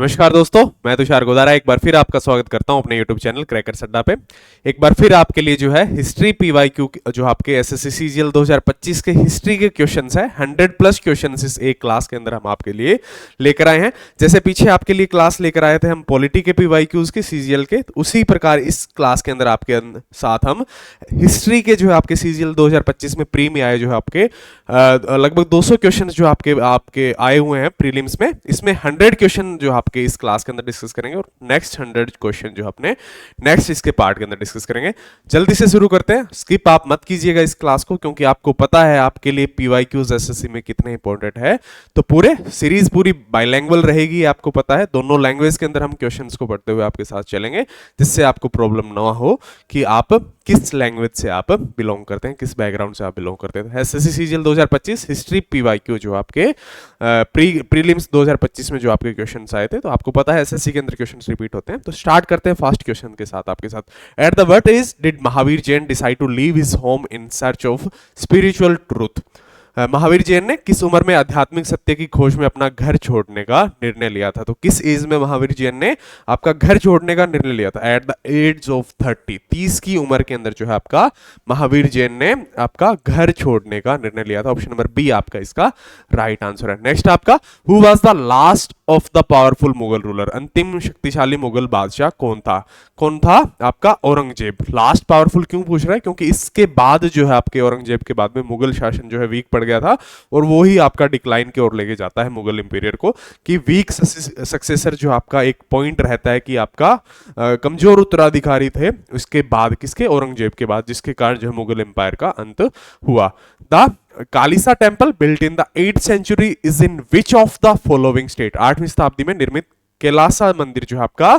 नमस्कार दोस्तों, मैं तुषार गोदारा एक बार फिर आपका स्वागत करता हूं अपने YouTube चैनल क्रैकर्स अड्डा पे। एक बार फिर आपके लिए जो है हिस्ट्री पीवाईक्यू जो आपके एसएससी सीजीएल 2025 के हिस्ट्री के क्वेश्चंस है 100+ क्वेश्चंस इस एक क्लास के अंदर हम आपके लिए लेकर आए हैं। जैसे पीछे आपके लिए क्लास लेकर आए थे हम पॉलिटी के पीवाईक्यूज के सीजीएल के, तो उसी प्रकार इस क्लास के अंदर आपके साथ हम हिस्ट्री के जो है आपके सीजीएल 2025 में प्री में आए जो है आपके लगभग 200 क्वेश्चन जो आपके आए हुए हैं प्रीलिम्स में, इसमें 100 क्वेश्चन जो आपके इस क्लास के अंदर डिस्कस करेंगे और नेक्स्ट 100 क्वेश्चन जो अपने नेक्स्ट इसके पार्ट के अंदर डिस्कस करेंगे। जल्दी से शुरू करते हैं, स्किप आप मत कीजिएगा इस क्लास को, क्योंकि आपको पता है आपके लिए पीवाईक्यूज एसएससी में कितने इंपॉर्टेंट है। तो पूरे सीरीज पूरी बाइलैंग्वेज रहेगी, आपको पता है दोनों लैंग्वेज के अंदर हम क्वेश्चंस को पढ़ते हुए आपके साथ चलेंगे, जिससे आपको प्रॉब्लम ना हो कि आप किस लैंग्वेज से आप बिलोंग करते हैं, किस बैकग्राउंड से आप बिलोंग करते हैं। एसएससी सीजीएल 2025 हिस्ट्री पीवाईक्यू जो आपके प्रीलिम्स 2025 में जो आपके क्वेश्चंस आए थे, तो आपको पता है एसएससी के अंदर क्वेश्चंस रिपीट होते हैं। तो स्टार्ट करते हैं फर्स्ट क्वेश्चन के साथ आपके साथ। At the what age did Mahavir Jain decide to leave his home in search of spiritual truth? Mahavir Jain ने किस उम्र में आध्यात्मिक सत्य की खोज में अपना घर छोड़ने का निर्णय लिया था? तो किस एज में महावीर जैन ने आपका घर छोड़ने का निर्णय लिया था? एट द एज ऑफ 30, 30 की उम्र के अंदर जो है आपका महावीर जैन ने आपका घर छोड़ने का निर्णय लिया था। ऑप्शन नंबर बी आपका इसका राइट आंसर है। नेक्स्ट आपका, who was the last of the powerful Mughal ruler? अंतिम शक्तिशाली मुगल बादशाह कौन था? कौन था? आपका औरंगजेब। लास्ट पावरफुल क्यों पूछ रहा है? क्योंकि इसके बाद जो है आपके औरंगजेब के बाद में मुगल शासन जो है वीक पड़ गया था, और वो ही आपका डिक्लाइन की ओर लेके जाता है मुगल इंपीरियर को, कि वीक सक्सेसर जो आपका एक पॉइंट रहता है कि आपका कमजोर उत्तराधिकारी थे उसके बाद, किसके? औरंगजेब के बाद, जिसके कारण जो है मुगल एम्पायर का अंत हुआ। The Kailasa temple built in the 8th century is in which of the following state? 8वीं शताब्दी में निर्मित कैलासा मंदिर जो है आपका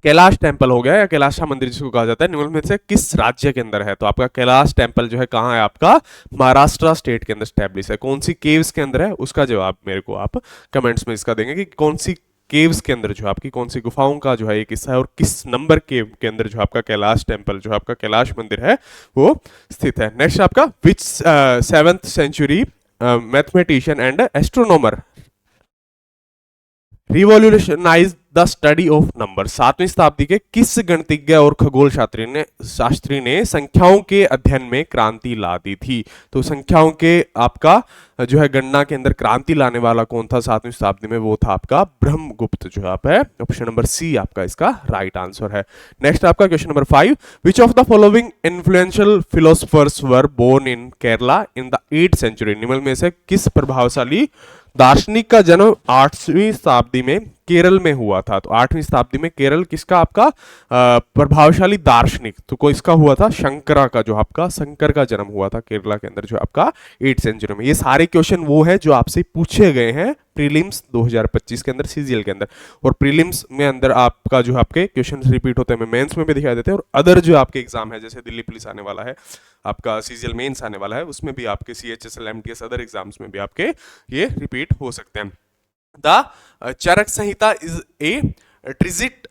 कैलाश टेम्पल हो गया या कैलाशा मंदिर जिसको कहा जाता है, निम्न में से किस राज्य के अंदर है? तो आपका कैलाश टेम्पल जो है कहाँ है? आपका महाराष्ट्र स्टेट के अंदर स्टैब्लिश है। कौन सी केव्स के अंदर है उसका जवाब मेरे को आप कमेंट्स में इसका देंगे कि कौन सी केव्स के अंदर जो आपकी कौन सी गुफाओं का जो है एक हिस्सा है, और किस नंबर केव के अंदर जो आपका कैलाश टेम्पल जो आपका कैलाश मंदिर है वो स्थित है। नेक्स्ट आपका, which 7th century mathematician and astronomer revolutionize the study of number? 7वीं शताब्दी के किस गणितज्ञ और खगोल शास्त्री ने संख्याओं के अध्ययन में क्रांति ला दी थी? तो संख्याओं के आपका जो है गणना के अंदर क्रांति लाने वाला कौन था 7वीं शताब्दी में? वो था आपका ब्रह्मगुप्त जो आप है। ऑप्शन नंबर सी आपका इसका राइट आंसर है। नेक्स्ट आपका question number 5, which of the following influential philosophers were born in Kerala in the 8th century? निम्न में से किस प्रभावशाली दार्शनिक का जन्म 8वीं शताब्दी में केरल में हुआ था? तो 8वीं शताब्दी में केरल किसका आपका प्रभावशाली दार्शनिक, तो कोई इसका हुआ था शंकरा का, जो आपका शंकर का जन्म हुआ था केरला के अंदर जो आपका 8th सेंचुरी में। ये सारे क्वेश्चन वो है जो आपसे पूछे गए हैं प्रीलिम्स 2025 के अंदर सीजीएल के अंदर, और प्रीलिम्स में अंदर आपका जो आपके क्वेश्चन रिपीट होते हैं मेंस में भी दिखाई देते हैं, और अदर जो आपके एग्जाम है जैसे दिल्ली पुलिस आने वाला है, आपका सीजीएल मेंस आने वाला है, उसमें भी आपके सीएचएसएल एमटीएस अदर एग्जाम्स में भी आपके ये रिपीट हो सकते हैं। The Charaka Samhita is a treatise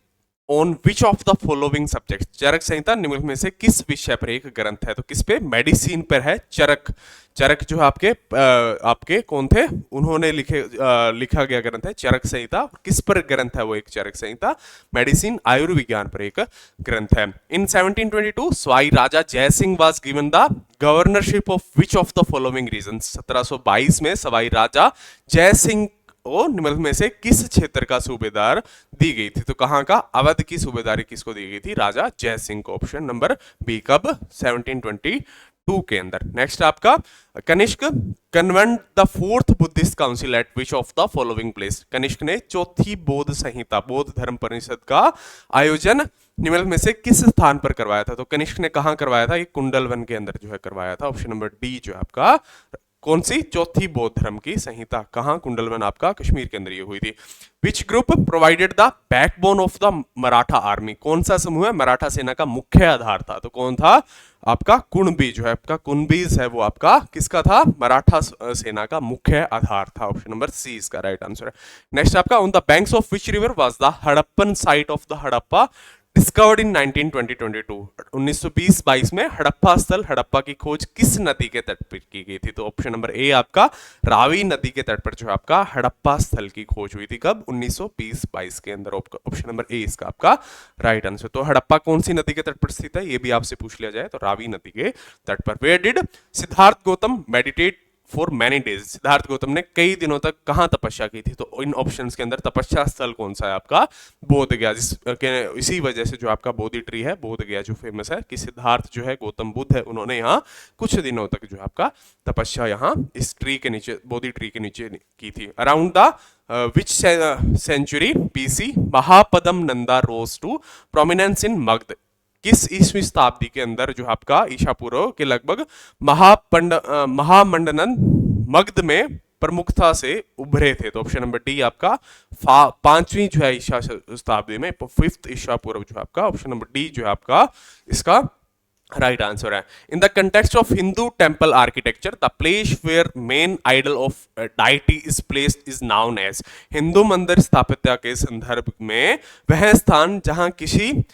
on which of the following subject? Charaka Samhita निम्न में से किस विषय पर एक ग्रंथ है? तो किस पे? मेडिसिन पर है। चरक जो आपके कौन थे? उन्होंने लिखा गया ग्रंथ है चरक संहिता। किस पर ग्रंथ है वो? एक चरक संहिता मेडिसिन आयुर्विज्ञान पर एक ग्रंथ है। इन 1722 Sawai Raja Jai Singh was given the governorship of which of the following region? 1722 में सवाई राजा जय सिंह वो निम्न में से किस क्षेत्र का सूबेदार दी गई थी? तो कहां का? अवध की सूबेदारी किसको दी गई थी? राजा जय सिंह को। Option number B. कब? 1722 के अंदर। नेक्स्ट आपका, Kanishka convened the 4th Buddhist council at which of the following place? Kanishka ने चौथी बौद्ध संहिता बौद्ध धर्म परिषद का आयोजन निम्न में से किस स्थान पर करवाया था? तो कनिष्क ने कहां करवाया था? ये कुंडलवन के अंदर जो है करवाया था। ऑप्शन नंबर डी जो आपका कौन सी? चौथी बौद्ध धर्म की संहिता कहां? कुंडलवन आपका कश्मीर के अंदर ये हुई थी। Which group provided the backbone of the Maratha army? कौन सा समूह है मराठा सेना का मुख्य आधार था? तो कौन था? आपका कुणबी जो है आपका कुणबीज है वो आपका किसका था? मराठा सेना का मुख्य आधार था। ऑप्शन नंबर सी इसका राइट आंसर है। नेक्स्ट आपका, on the banks of which river was the Harappan site of the Harappa discovered in 1920-22 में हड़प्पा स्थल हड़प्पा की खोज किस नदी के तट पर की गई थी? तो ऑप्शन नंबर ए आपका रावी नदी के तट पर जो आपका हड़प्पा स्थल की खोज हुई थी, कब? 1920-22 के अंदर। ऑप्शन नंबर ए इसका आपका राइट आंसर। तो हड़प्पा कौन सी नदी के तट पर स्थित है, ये भी आपसे पूछ लिया जाए तो रावी नदी के तट पर। Where did Siddhartha Gautam meditate for many days? Siddhartha Gautam ने कई दिनों तक कहां तपस्या की थी? तो इन ऑप्शंस के अंदर तपस्या स्थल कौन सा है आपका? बोध गया। इसी वजह से जो आपका बोधि ट्री है, बोध गया जो फेमस है कि सिद्धार्थ जो है, गौतम बुद्ध है, उन्होंने यहाँ कुछ दिनों तक जो आपका तपस्या यहाँ इस ट्री के नीचे, बोधि ट्री के नीचे की थी। Around the which century BC Mahapadma Nanda rose to prominence in Magadha? किस ईसवीं शताब्दी के अंदर जो आपका ईशा पूर्व के लगभग महामंडनन मगध में प्रमुखता से उभरे थे? तो ऑप्शन नंबर डी आपका पांचवी जो है ईशा शताब्दी में, फिफ्थ ईशा पूर्व जो आपका, ऑप्शन नंबर डी जो है आपका इसका राइट आंसर है। In the context of Hindu temple architecture the place where main idol of deity is placed is known as? Hindu मंदिर स्थापत्य के संदर्भ में वह स्थान जहां किसी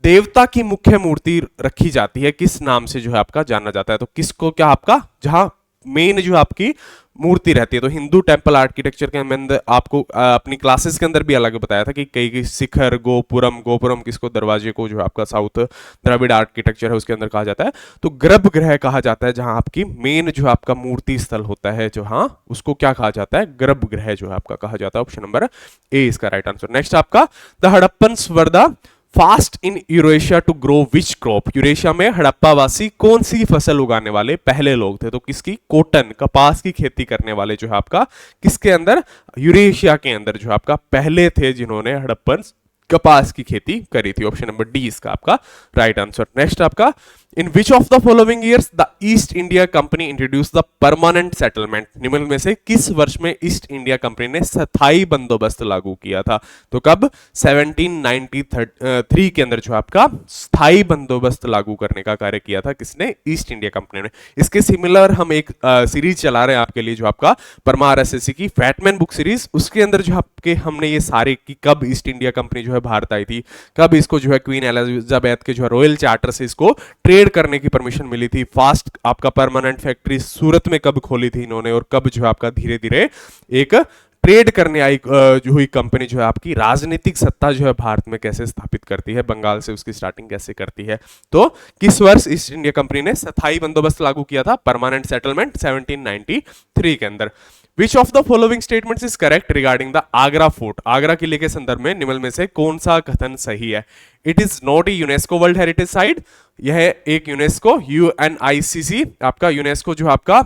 देवता की मुख्य मूर्ति रखी जाती है, किस नाम से जो है आपका जाना जाता है? तो किसको क्या आपका, जहां मेन जो आपकी मूर्ति रहती है। तो हिंदू टेम्पल आर्किटेक्चर के अंदर आपको अपनी क्लासेस के अंदर भी अलग बताया था कि कई शिखर, गोपुरम किसको, दरवाजे को जो आपका साउथ द्रविड़ आर्किटेक्चर है उसके अंदर कहा जाता है। तो गर्भगृह कहा जाता है जहां आपकी मेन जो आपका मूर्ति स्थल होता है, जो हाँ उसको क्या कहा जाता है? गर्भगृह जो है आपका कहा जाता है। ऑप्शन नंबर ए इसका राइट आंसर। नेक्स्ट आपका the Harappans were the first in Eurasia to grow which crop? Eurasia में हड़प्पावासी कौन सी फसल उगाने वाले पहले लोग थे? तो किसकी? कॉटन, कपास की खेती करने वाले जो है आपका किसके अंदर? यूरेशिया के अंदर जो आपका पहले थे जिन्होंने हड़प्पन कपास की खेती करी थी। ऑप्शन नंबर डी इसका आपका राइट आंसर। नेक्स्ट आपका in which of the following years the East India Company introduce the permanent settlement? निम्न में से किस वर्ष में ईस्ट इंडिया कंपनी ने स्थायी बंदोबस्त लागू किया था? तो कब? 1793 के अंदर जो आपका स्थायी बंदोबस्त लागू करने का कार्य किया था किसने? ईस्ट इंडिया कंपनी ने। इसके सिमिलर हम एक सीरीज चला रहे हैं आपके लिए जो आपका परमार एसएससी की फैटमैन बुक सीरीज, उसके अंदर जो आपके हमने ये सारे की कब ईस्ट इंडिया कंपनी जो है भारत आई थी, कब इसको जो है क्वीन एलिजाबेथ के जो है रॉयल चार्टर से इसको ट्रेड करने की परमिशन मिली थी, फास्ट आपका परमानेंट फैक्ट्री सूरत में कब खोली थी इन्होंने, और कब जो है आपका धीरे धीरे एक ट्रेड करने आई जो हुई कंपनी जो है आपकी राजनीतिक सत्ता जो है भारत में कैसे स्थापित करती है, बंगाल से उसकी स्टार्टिंग कैसे करती है। तो किस वर्ष ईस्ट इंडिया कंपनी ने स्थायी बंदोबस्त लागू किया था, परमानेंट सेटलमेंट? 1793 के अंदर। विच of the following statements is correct regarding the Agra fort? Agra किले के संदर्भ में निम्न में से कौन सा कथन सही है? It is not a UNESCO world heritage site, यह एक यूनेस्को यूएनआईसीसी आपका यूनेस्को जो आपका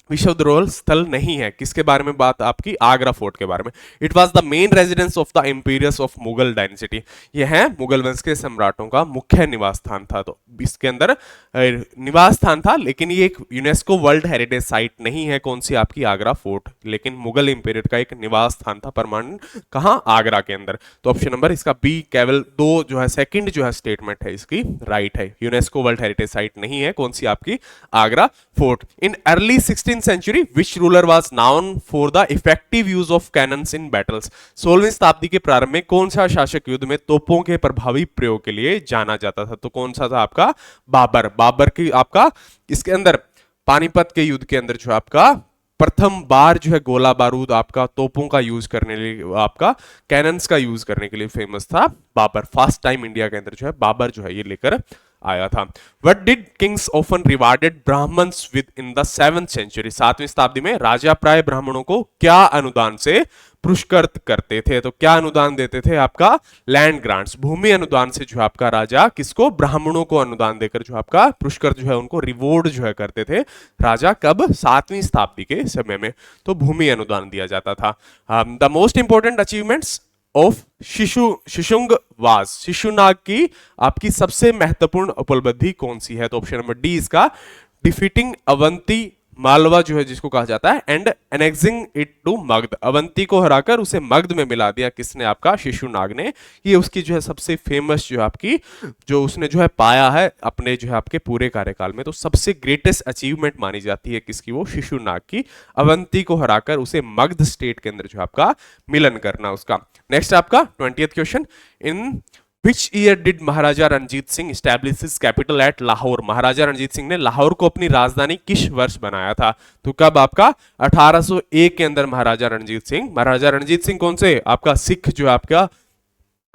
विश्व धरोहर स्थल नहीं है। किसके बारे में बात आपकी? आगरा फोर्ट के बारे में। It was the main residence of the emperors of Mughal dynasty, यह है मुगल वंश के सम्राटों का मुख्य निवास स्थान था। तो इसके अंदर निवास स्थान था, लेकिन ये एक यूनेस्को वर्ल्ड हेरिटेज साइट नहीं है। कौन सी? आपकी आगरा फोर्ट, लेकिन मुगल एम्पीरियर का एक निवास स्थान था परमानेंट, कहां? आगरा के अंदर। तो ऑप्शन नंबर इसका बी केवल दो जो है सेकंड जो है स्टेटमेंट है इसकी राइट है। यूनेस्को वर्ल्ड हेरिटेज साइट नहीं है। कौन सी? आपकी Agra fort. In early 16th century which ruler was known for the effective use of cannons in battles? 16वीं शताब्दी के प्रारंभ में कौन सा शासक युद्ध में तोपों के प्रभावी प्रयोग के लिए जाना जाता था? तो कौन सा था आपका? बाबर। बाबर की आपका इसके अंदर पानीपत के युद्ध के अंदर जो आपका प्रथम बार जो है गोला बारूद आपका तोपों का यूज करने के लिए, आपका कैनन्स का यूज करने के लिए फेमस था बाबर। फर्स्ट टाइम इंडिया के अंदर जो है बाबर जो है ये लेकर आया था। What did kings often rewarded Brahmins with in the 7th century? 7वीं शताब्दी में राजा प्राय ब्राह्मणों को क्या अनुदान से पुरस्कृत करते थे? तो क्या अनुदान देते थे? आपका लैंड ग्रांट्स, भूमि अनुदान से जो आपका राजा किसको? ब्राह्मणों को अनुदान देकर जो आपका पुरस्कृत जो है उनको रिवॉर्ड जो है करते थे राजा। कब? 7वीं शताब्दी के समय में। तो भूमि अनुदान दिया जाता था। The most important achievements of Shishunagas, Shishunaga की आपकी सबसे महत्वपूर्ण उपलब्धि कौन सी है? तो ऑप्शन नंबर डी इसका डिफीटिंग अवंती मालवा जो है जिसको कहा जाता है and annexing it to Magadha, Avanti को हराकर उसे मगध में मिला दिया किसने? आपका शिशुनाग ने। ये उसकी जो है सबसे फेमस जो है आपकी जो उसने जो है पाया है अपने जो है आपके पूरे कार्यकाल में। तो सबसे ग्रेटेस्ट अचीवमेंट मानी जाती है किसकी? वो शिशुनाग की, अवंती को हराकर उसे मगध स्टेट के अंदर जो आपका मिलन करना उसका। नेक्स्ट आपका 20th question, in which year did Maharaja Ranjit Singh establish his capital at Lahore? Maharaja Ranjit Singh ने लाहौर को अपनी राजधानी किस वर्ष बनाया था? तो कब आपका 1801 के अंदर महाराजा रणजीत सिंह कौन से आपका सिख जो आपका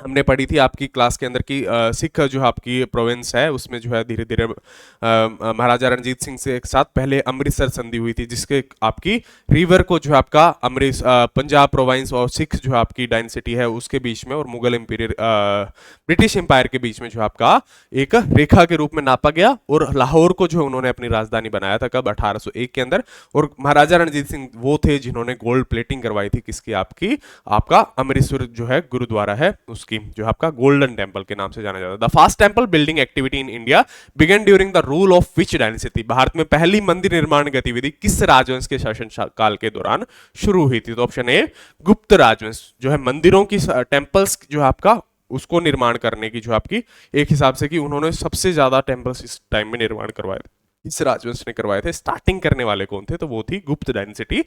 हमने पढ़ी थी आपकी क्लास के अंदर की सिख जो आपकी प्रोविंस है उसमें जो है धीरे धीरे महाराजा रणजीत सिंह से एक साथ पहले अमृतसर संधि हुई थी, जिसके आपकी रिवर को जो आपका पंजाब प्रोविंस और सिख जो आपकी डायनेसिटी है उसके बीच में और मुगल इंपीरियर ब्रिटिश एम्पायर के बीच में जो आपका एक रेखा के रूप में नापा गया और लाहौर को जो उन्होंने अपनी राजधानी बनाया था कब 1801 के अंदर। और महाराजा रणजीत सिंह वो थे जिन्होंने गोल्ड प्लेटिंग करवाई थी किसकी आपका अमृतसर जो है गुरुद्वारा है उसकी, जो आपका गोल्डन टेंपल के नाम से जाना जाता है। The first temple building activity in India began during the rule of which dynasty? भारत में पहली मंदिर निर्माण गतिविधि किस राजवंश के शासन काल के दौरान शुरू हुई थी? तो ऑप्शन ए गुप्त राजवंश जो है मंदिरों की टेंपल्स जो आपका उसको निर्माण करने की जो आपकी एक हिसाब से कि उन्होंने सबसे ज्यादा टेंपल्स इस टाइम में निर्माण करवाए थे, इस राजवंश ने करवाए थे। स्टार्टिंग करने वाले कौन थे? तो वो थी गुप्त डायनेसिटी,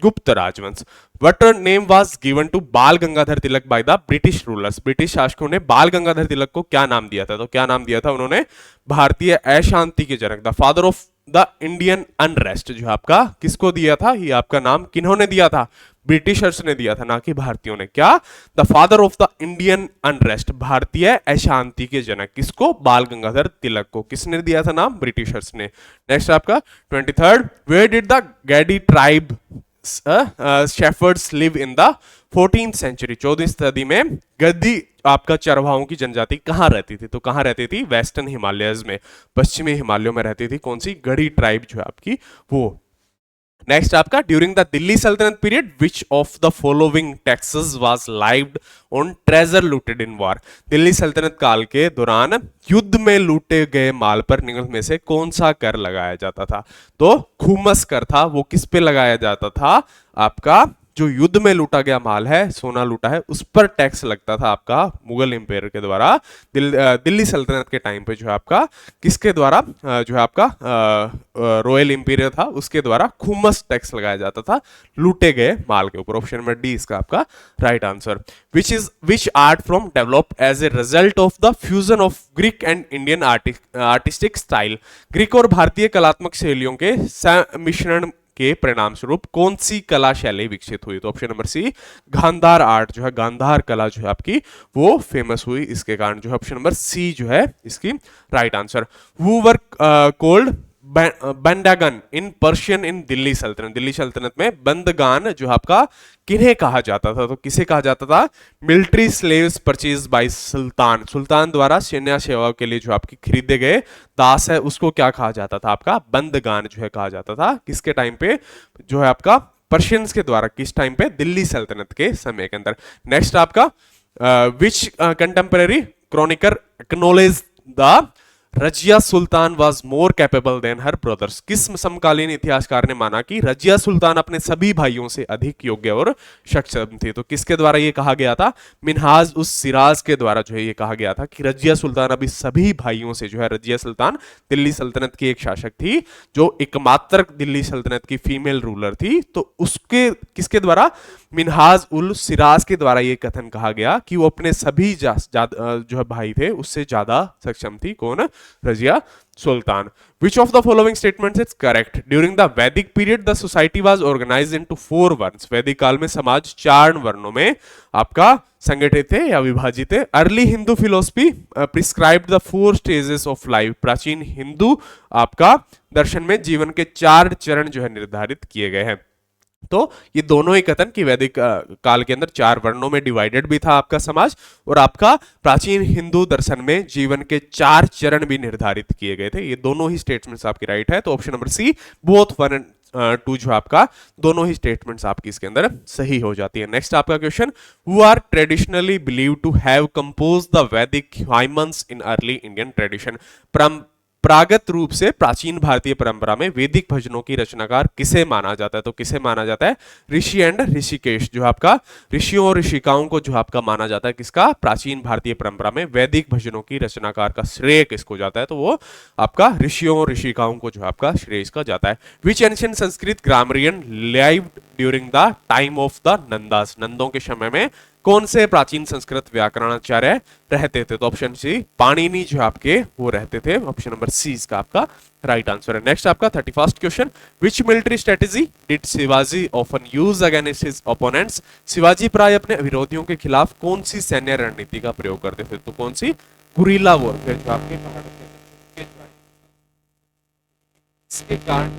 गुप्त राजवंश। What name was given to Bal Gangadhar Tilak by the British rulers? British शासकों ने बाल गंगाधर तिलक को क्या नाम दिया था? तो क्या नाम दिया था उन्होंने? भारतीय अशांति के जनक, the father of the Indian unrest. जो आपका किसको दिया था ये आपका नाम किन्होंने दिया था? ब्रिटिशर्स ने दिया था, ना कि भारतीयों ने। क्या? The father of the Indian unrest, भारतीय अशांति के जनक किसको? बाल गंगाधर तिलक को। किसने दिया था नाम? ब्रिटिशर्स ने। नेक्स्ट आपका 23rd, where did the Gaddi tribe shepherds live in the 14th century? 14वीं सदी में गद्दी आपका चरवाहों की जनजाति कहां रहती थी? तो कहां रहती थी? वेस्टर्न हिमालयज में, पश्चिमी हिमालयों में रहती थी। कौन सी? गढ़ी ट्राइब जो है आपकी वो। नेक्स्ट आपका ड्यूरिंग द दिल्ली सल्तनत period which of the following taxes was lived on treasure looted in war? Delhi सल्तनत काल के दौरान युद्ध में लूटे गए माल पर निम्न में से कौन सा कर लगाया जाता था? तो खुमस कर था। वो किस पे लगाया जाता था? आपका जो युद्ध में लूटा गया माल है, सोना लूटा है, उस पर टैक्स लगता था आपका मुगल एम्पायर के द्वारा। दिल्ली सल्तनत के टाइम पे जो है आपका किसके द्वारा जो है आपका रॉयल एम्पायर था उसके द्वारा खुमस टैक्स लगाया जाता था लूटे गए माल के ऊपर। ऑप्शन नंबर डी इसका आपका right answer. Which art form developed as a result of the fusion of Greek and Indian artistic style? Greek और भारतीय कलात्मक शैलियों के मिश्रण के परिणाम स्वरूप कौन सी कला शैली विकसित हुई? तो option number C Gandhara art जो है, गांधार कला जो है आपकी वो फेमस हुई इसके कारण। जो है ऑप्शन नंबर सी जो है इसकी right answer. Who were called Bandagan in Persian in Delhi Sultanate? Delhi सल्तनत में बंदगान जो आपका किन्हें कहा जाता था? तो किसे कहा जाता था? मिलिट्री स्लेव्स परचेज बाय सुल्तान, सुल्तान द्वारा सैन्य सेवा के लिए जो आपकी खरीदे गए दास है उसको क्या कहा जाता था? आपका बंदगान जो है कहा जाता था। किसके टाइम पे? जो है आपका पर्शियंस के द्वारा। किस टाइम पे? दिल्ली सल्तनत के समय के अंदर। नेक्स्ट आपका which contemporary chronicler acknowledge the Razia Sultan was more capable than her brothers? किस समकालीन इतिहासकार ने माना कि रजिया सुल्तान अपने सभी भाइयों से अधिक योग्य और सक्षम थी? तो किसके द्वारा ये कहा गया था? मिनहाज उस सिराज के द्वारा जो है ये कहा गया था कि रजिया सुल्तान अभी सभी भाइयों से जो है, रजिया सुल्तान दिल्ली सल्तनत की एक शासक थी जो एकमात्र दिल्ली सल्तनत की फीमेल रूलर थी। तो उसके किसके द्वारा? मिनहाज उल सिराज के द्वारा ये कथन कहा गया कि वो अपने सभी जो है भाई थे उससे ज्यादा सक्षम थी। कौन? Razia Sultan. Which of the following statements is correct? During the Vedic period, the society was organized into 4 वर्ण्स। वैदिक काल में समाज 4 वर्णों में आपका संगठित थे या विभाजित थे। Early Hindu philosophy prescribed the 4 stages of life. प्राचीन हिंदू आपका दर्शन में जीवन के 4 चरण जो है निर्धारित किए गए हैं। तो ये दोनों ही कथन कि वैदिक काल के अंदर 4 वर्णों में डिवाइडेड भी था आपका समाज और आपका प्राचीन हिंदू दर्शन में जीवन के 4 चरण भी निर्धारित किए गए थे। ये दोनों ही स्टेटमेंट्स आपकी राइट है। तो option number C both 1 and 2 जो आपका दोनों ही स्टेटमेंट्स आपकी इसके अंदर सही हो जाती है। नेक्स्ट आपका question, who are traditionally believe to have compose the Vedic hymns in early Indian tradition? परंपरागत रूप से प्राचीन भारतीय परंपरा में वैदिक भजनों की रचनाकार किसे माना जाता है? तो किसे माना जाता है? ऋषि एंड ऋषिकेश। जो आपका ऋषियों और ऋषिकाओं को जो आपका माना जाता है किसका? प्राचीन भारतीय परंपरा में वैदिक भजनों की रचनाकार का श्रेय किसको जाता है? तो वो आपका ऋषियों और ऋषिकाओं को जो आपका श्रेय इसका जाता है। Which ancient Sanskrit grammarian lived during the time of the Nandas? नंदों के समय में कौन से प्राचीन संस्कृत व्याकरणाचार्य रहते थे? तो ऑप्शन सी पाणिनि जो आपके वो रहते थे। ऑप्शन नंबर सी इसका आपका राइट आंसर है। नेक्स्ट आपका 31st question, which military strategy did Shivaji often use against his opponents? Shivaji प्राय अपने विरोधियों के खिलाफ कौन सी सैन्य रणनीति का प्रयोग करते थे? तो कौन सी? गुरिल्ला वॉरफेयर जो आपके पहाड़ों के इसके कारण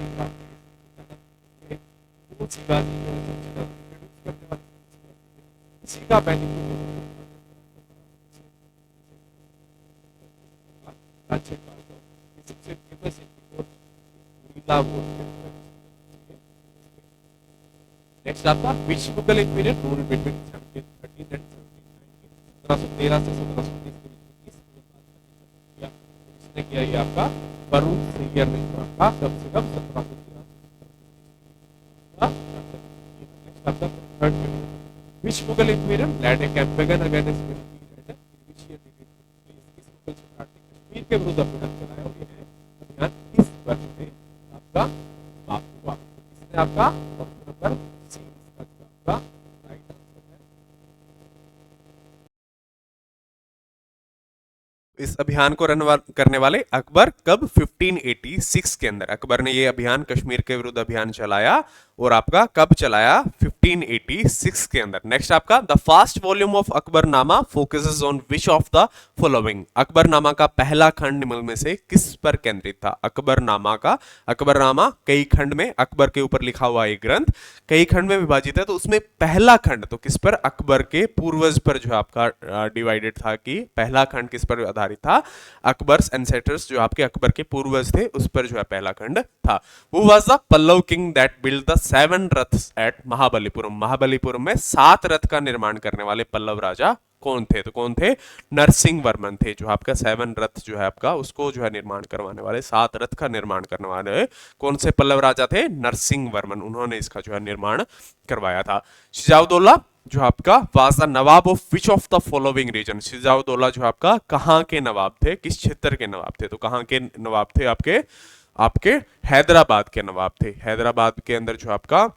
वो शिवाजी जो है सबसे ज्यादा introduce करने वाले इसी का बेनिफिट अच्छे सबसे फेमस गुरिल्ला वॉरफेयर। नेक्स्ट आपका which Mughal empire rule between 1713 and 1713 से 1730 के बीच किया? इसने किया ये आपका फर्रुख सैयद ने जो आपका कम से कम 1713। नेक्स्ट आपका third question, which Mughal empire led a campaign against Kashmir? Which year did किस मुगल सम्राट ने कश्मीर के विरुद्ध अभियान चलाया? और ये अभियान किस वर्ष में आपका समाप्त हुआ? इसने आपका ऑप्शन नंबर इस अभियान को करने वाले अकबर कब? 1586 के अंदर अकबर ने ये अभियान कश्मीर के विरुद्ध अभियान चलाया और आपका कब चलाया? 1586 के अंदर। नेक्स्ट आपका the first volume of Akbarnama focuses on which of the following? Akbarnama का पहला खंड निम्न में से किस पर केंद्रित था? अकबरनामा कई खंड में अकबर के ऊपर लिखा हुआ एक ग्रंथ कई खंड में विभाजित है, तो उसमें पहला खंड तो किस पर? अकबर के पूर्वज पर जो आपका डिवाइडेड था कि पहला खंड किस पर आधारित था? अकबर्स एंसेस्टर्स जो आपके अकबर के पूर्वज थे उस पर जो है पहला खंड था। Who was the Pallava king that build the 7 rathas at Mahabalipuram? Mahabalipuram में 7 रथ का निर्माण करने वाले पल्लव राजा कौन थे? तो कौन थे? नरसिंह वर्मन थे। जो आपका 7 रथ जो है आपका उसको जो है निर्माण करवाने वाले 7 रथ का निर्माण करने वाले कौन से पल्लव राजा थे? नरसिंह वर्मन, उन्होंने इसका जो है निर्माण करवाया था। शिजाउद्दौला जो आपका was the nawab of which of the following region? Shujauddaula जो आपका कहां के नवाब थे? किस क्षेत्र के नवाब थे? तो कहां के नवाब थे? आपके हैदराबाद के नवाब थे। हैदराबाद के अंदर जो आपका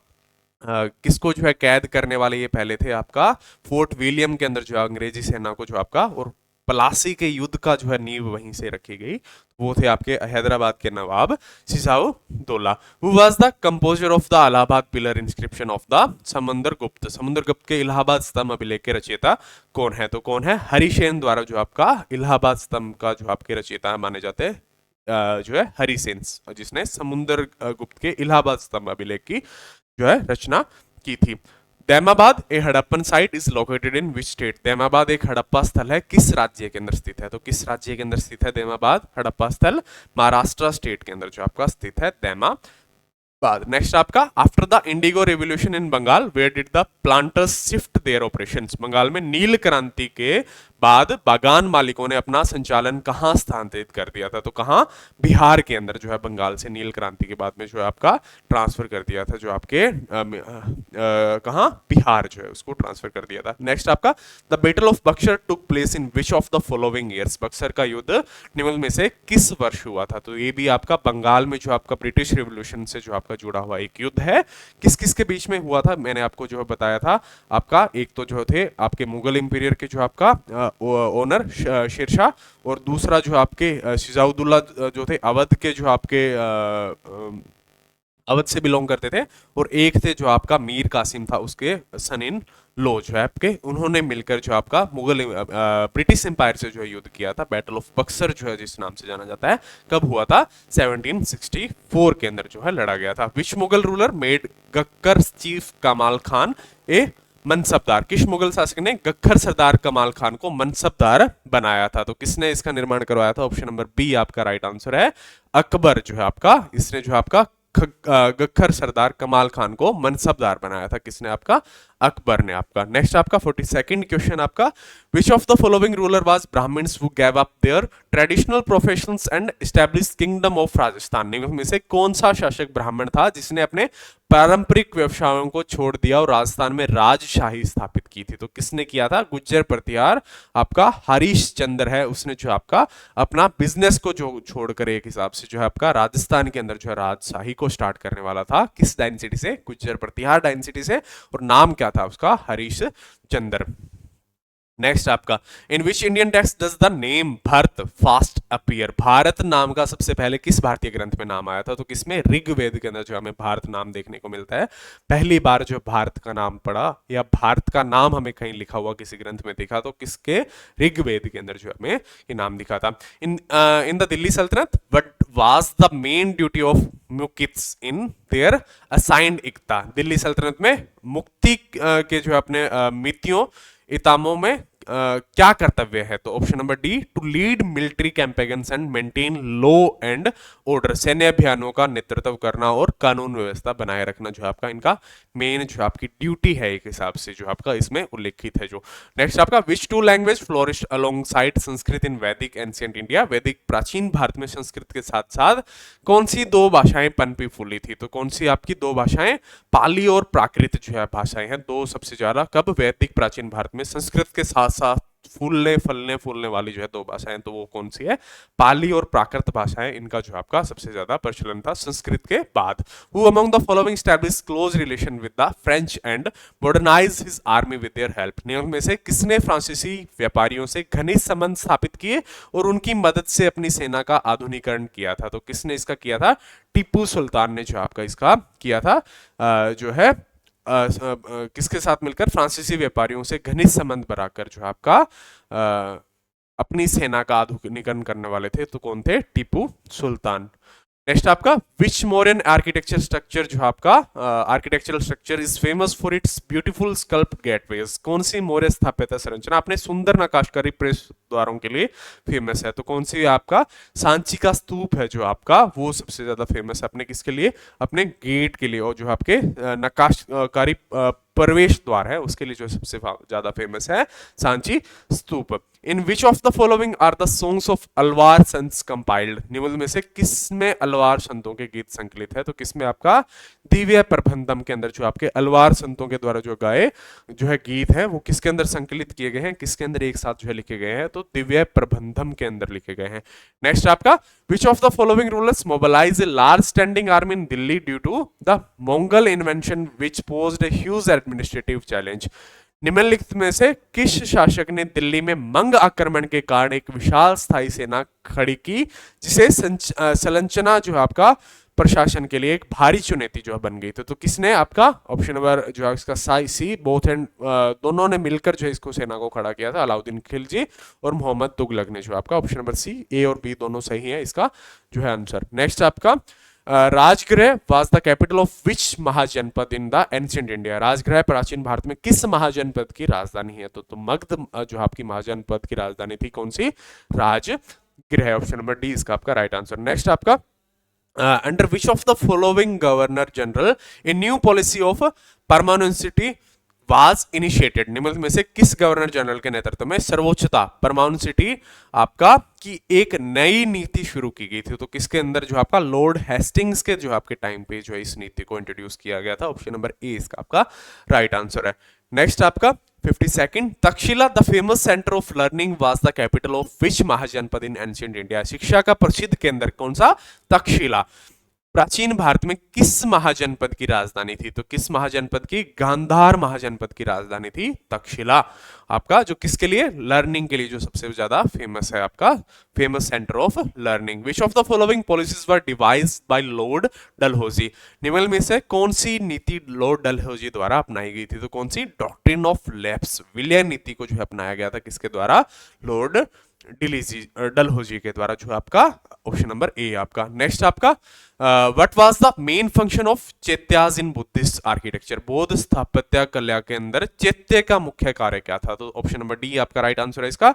किसको जो है कैद करने वाले ये पहले थे? आपका फोर्ट विलियम के अंदर जो अंग्रेजी सेना को जो आपका और पलासी के युद्ध का जो है नींव वहीं से रखी गई, वो थे आपके हैदराबाद के nawab Shujauddaula. Who was the composer of the Allahabad pillar inscription of the Samudragupta? Samudragupta के इलाहाबाद स्तंभ अभिलेख के रचयिता कौन है? तो कौन है? हरिसेन द्वारा जो आपका इलाहाबाद स्तंभ का जो आपके रचयिता माने जाते हैं जो है हरिसेन, जिसने समुद्रगुप्त के इलाहाबाद स्तंभ अभिलेख की जो है रचना की थी। Daimabad a Harappan site is located in which state? Daimabad एक हड़प्पा स्थल है, किस राज्य के अंदर स्थित है? तो किस राज्य के अंदर स्थित है दैमाबाद हड़प्पा स्थल? महाराष्ट्र स्टेट के अंदर जो आपका स्थित है दैमाबाद। नेक्स्ट आपका after the indigo revolution in Bengal where did the planters shift their operations? Bengal में नील क्रांति के बाद बागान मालिकों ने अपना संचालन कहां स्थानांतरित कर दिया था? तो कहां? बिहार के अंदर जो है बंगाल से नील क्रांति के बाद में जो है आपका ट्रांसफर कर दिया था, जो आपके कहां? बिहार जो है उसको ट्रांसफर कर दिया था। नेक्स्ट आपका the battle of Buxar took place in which of the following years? Buxar का युद्ध निम्न में से किस वर्ष हुआ था? तो ये भी आपका बंगाल में जो आपका ब्रिटिश रेवोल्यूशन से जो आपका जुड़ा हुआ एक युद्ध है। किस किस के बीच में हुआ था? मैंने आपको जो है बताया था, आपका एक तो जो थे आपके मुगल इंपीरियर के जो आपका ओनर शेरशाह, और दूसरा जो आपके शिजाउद्दौला जो थे अवध के जो आपके अवध से बिलोंग करते थे, और एक थे जो आपका मीर कासिम था उसके सन इन लो जो है आपके, उन्होंने मिलकर जो आपका मुगल ब्रिटिश एम्पायर से जो है युद्ध किया था। बैटल ऑफ बक्सर जो है जिस नाम से जाना जाता है, कब हुआ था? 1764 के अंदर जो है लड़ा गया था। विच मुगल रूलर मेड गक्कर चीफ कमाल खान ए मनसबदार? किस मुगल शासक ने गक्खर सरदार कमाल खान को मनसबदार बनाया था? तो किसने इसका निर्माण करवाया था? ऑप्शन नंबर बी आपका राइट आंसर है अकबर जो है आपका, इसने जो आपका गक्खर सरदार कमाल खान को मनसबदार बनाया था। किसने? आपका अकबर ने आपका। नेक्स्ट आपका 42nd क्वेश्चन आपका, which of the following ruler was Brahmans who gave up their traditional professions and established kingdom of Rajasthan? निम्न में से कौन सा शासक ब्राह्मण था जिसने अपने पारंपरिक व्यवसायों को छोड़ दिया और राजस्थान में राजशाही स्थापित की थी? तो किसने किया था? गुज्जर प्रतिहार आपका हरीश चंद्र है, उसने जो आपका अपना बिजनेस को जो छोड़कर एक हिसाब से जो है आपका राजस्थान के अंदर जो है राजशाही को स्टार्ट करने वाला था। किस डायनेसिटी से? गुज्जर प्रतिहार डायनेसिटी से, और नाम क्या था उसका? हरीश चंद्र। नेक्स्ट आपका, in which Indian text does the name Bharat first appear, Bharat नाम का सबसे पहले किस भारतीय ग्रंथ में नाम आया था? तो किसमें? ऋग्वेद के अंदर जो हमें भारत नाम देखने को मिलता है। पहली बार जो भारत का नाम पड़ा या भारत का नाम हमें कहीं लिखा हुआ किसी ग्रंथ में देखा तो किसके? ऋग्वेद के अंदर जो हमें ये नाम दिखा था। इन the Delhi Sultanate what was the main duty of muqtis in their assigned iqta, Delhi सल्तनत में मुक्ति के जो अपने मितियों इतामों में क्या कर्तव्य है? तो option number D, to lead military campaigns and maintain law and order, सैन्य अभियानों का नेतृत्व करना और कानून व्यवस्था बनाए रखना जो आपका इनका मेन जो आपकी ड्यूटी है एक हिसाब से जो आपका इसमें उल्लेखित है। जो नेक्स्ट आपका, which two language flourish alongside Sanskrit in Vedic ancient India, वैदिक प्राचीन भारत में संस्कृत के साथ साथ कौन सी दो भाषाएं पनपी फूली थी? तो कौन सी आपकी दो भाषाएं? पाली और प्राकृत जो है भाषाएं हैं, दो सबसे ज्यादा कब? वैदिक प्राचीन भारत में संस्कृत के साथ साथ फूलने वाली जो है दो भाषाएं, तो वो कौन सी है? पाली और प्राकृत भाषाएं, इनका जो आपका सबसे ज्यादा प्रचलन था संस्कृत के बाद। Who among the following established close relation with the French and modernised his army with their help, निम्न में से किसने फ्रांसीसी व्यापारियों से घनिष्ठ संबंध स्थापित किए और उनकी मदद से अपनी सेना का आधुनिकीकरण किया था? तो किसने इसका किया था? टिप्पू सुल्तान ने जो आपका इसका किया था। जो है किसके साथ मिलकर? फ्रांसीसी व्यापारियों से घनिष्ठ संबंध बनाकर जो आपका अपनी सेना का आधुनिकीकरण करने वाले थे, तो कौन थे? टीपू सुल्तान। नेक्स्ट आपका, विच मौर्यन आर्किटेक्चर स्ट्रक्चर जो आपका architectural structure is famous for its beautiful sculpted gateways, कौन सी मौर्य स्थापत्य संरचना अपने सुंदर नक्काशकारी प्रवेश द्वारों के लिए फेमस है? तो कौन सी आपका सांची का स्तूप है जो आपका वो सबसे ज्यादा फेमस है अपने किसके लिए? अपने गेट के लिए, और जो आपके नक्काशकारी प्रवेश द्वार है उसके लिए जो सबसे ज्यादा फेमस है सांची स्तूप। In which of the following are the songs of Alvar saints compiled, निम्न में से किसमें अलवार संतों के गीत संकलित है? तो किसमें आपका? दिव्य प्रबंधम के अंदर जो आपके अलवार संतों के द्वारा जो गाए जो है गीत है वो किसके अंदर संकलित किए गए हैं? किसके अंदर एक साथ जो है लिखे गए हैं? तो दिव्य प्रबंधम के अंदर लिखे गए हैं। नेक्स्ट आपका, which of the following rulers mobilize a large standing army in Delhi due to the Mongol invention which posed a huge administrative challenge, निम्नलिखित में से किस शासक ने दिल्ली में मंग आक्रमण के कारण एक विशाल स्थायी सेना खड़ी की जिसे संरचना जो आपका प्रशासन के लिए एक भारी चुनौती जो बन गई थी? तो किसने आपका? ऑप्शन नंबर जो है इसका सी, बोथ एंड दोनों ने मिलकर जो है इसको सेना को खड़ा किया था, अलाउद्दीन खिलजी और मोहम्मद तुगलक ने जो आपका ऑप्शन नंबर सी, ए और बी दोनों सही है इसका जो है आंसर। नेक्स्ट आपका, Rajgriha was the capital of which mahajanapada in the ancient India, Rajgriha प्राचीन भारत में किस महाजनपद की राजधानी है? तो मगध जो आपकी महाजनपद की राजधानी थी कौन सी? राजगृह, ऑप्शन नंबर डी इसका आपका राइट आंसर। नेक्स्ट आपका, under which of the following governor general a new policy of permanency was initiated, निम्न में से किस गवर्नर जनरल के नेतृत्व में सर्वोच्चता परमानेंसिटी आपका की एक नई नीति शुरू की गई थी? तो किसके अंदर? जो आपका लॉर्ड हेस्टिंग्स के जो आपके टाइम पे जो है इस नीति को इंट्रोड्यूस किया गया था, ऑप्शन नंबर ए इसका आपका राइट आंसर है। नेक्स्ट आपका 52nd, Takshashila the famous centre of learning was the capital of which mahajanapada in ancient India, शिक्षा का प्रसिद्ध केंद्र कौन सा? तक्षशिला प्राचीन भारत में किस महाजनपद की राजधानी थी? तो किस महाजनपद की? गांधार महाजनपद की राजधानी थी तक्षशिला आपका, जो किसके लिए? लर्निंग के लिए जो सबसे ज्यादा फेमस है आपका famous centre of learning. Which of the following policies were devised by Lord Dalhousie, निम्न में से कौन सी नीति लॉर्ड डलहौजी द्वारा अपनाई गई थी? तो कौन सी? डॉक्ट्रिन ऑफ लैप्स, विलय नीति को जो है अपनाया गया था किसके द्वारा? लॉर्ड डलहौजी के द्वारा जो आपका ऑप्शन नंबर ए आपका। नेक्स्ट आपका, what was the main function of chaityas in Buddhist architecture, बौद्ध स्थापत्य कला के अंदर चैत्य का मुख्य कार्य क्या था? तो ऑप्शन नंबर डी आपका राइट आंसर है इसका।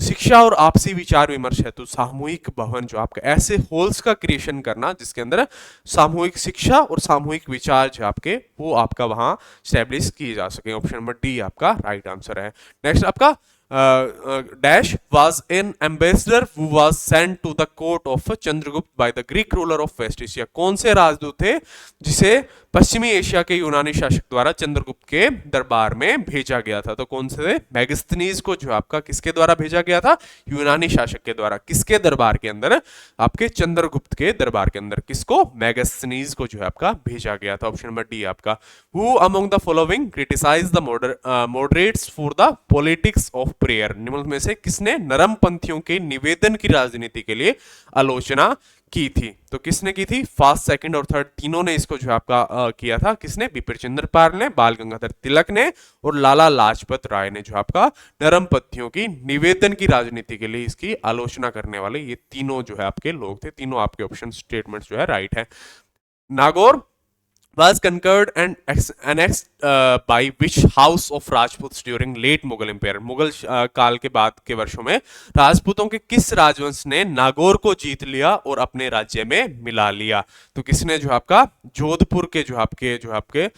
शिक्षा और आपसी विचार विमर्श है तो सामूहिक भवन जो आपका ऐसे हॉल्स का क्रिएशन करना जिसके अंदर सामूहिक शिक्षा और सामूहिक विचार जो आपके वो आपका वहां स्टैब्लिश किए जा सके, ऑप्शन नंबर डी आपका राइट आंसर है। नेक्स्ट आपका, dash was an ambassador who was sent to the court of Chandragupta by the Greek ruler of West Asia, कौन से राजदूत थे जिसे पश्चिमी एशिया के यूनानी शासक द्वारा चंद्रगुप्त के दरबार में भेजा गया था? तो कौन से मैगस्थनीज को जो आपका किसके द्वारा भेजा गया था? यूनानी शासक के द्वारा। किसके दरबार के अंदर? आपके चंद्रगुप्त के दरबार के अंदर। किसको? मैगस्थनीज को जो है आपका भेजा गया था। ऑप्शन नंबर डी आपका। Who among the following criticize the moderates for the politics of prayer? निम्न में से किसने नरम पंथियों के निवेदन की राजनीति के लिए आलोचना की थी? तो किसने की थी? फर्स्ट, सेकंड और थर्ड तीनों ने इसको जो आपका किया था। किसने? बिपिन चंद्र पाल ने, बाल गंगाधर तिलक ने और लाला लाजपत राय ने जो आपका नरम पत्थियों की निवेदन की राजनीति के लिए इसकी आलोचना करने वाले ये तीनों जो है आपके लोग थे। तीनों आपके ऑप्शन स्टेटमेंट्स जो है राइट है। Nagaur was conquered and annexed by which house of Rajputs during late Mughal Empire? Mughal काल के बाद के वर्षों में राजपूतों के किस राजवंश ने नागौर को जीत लिया और अपने राज्य में मिला लिया? तो किसने? जो आपका जोधपुर के जो आपके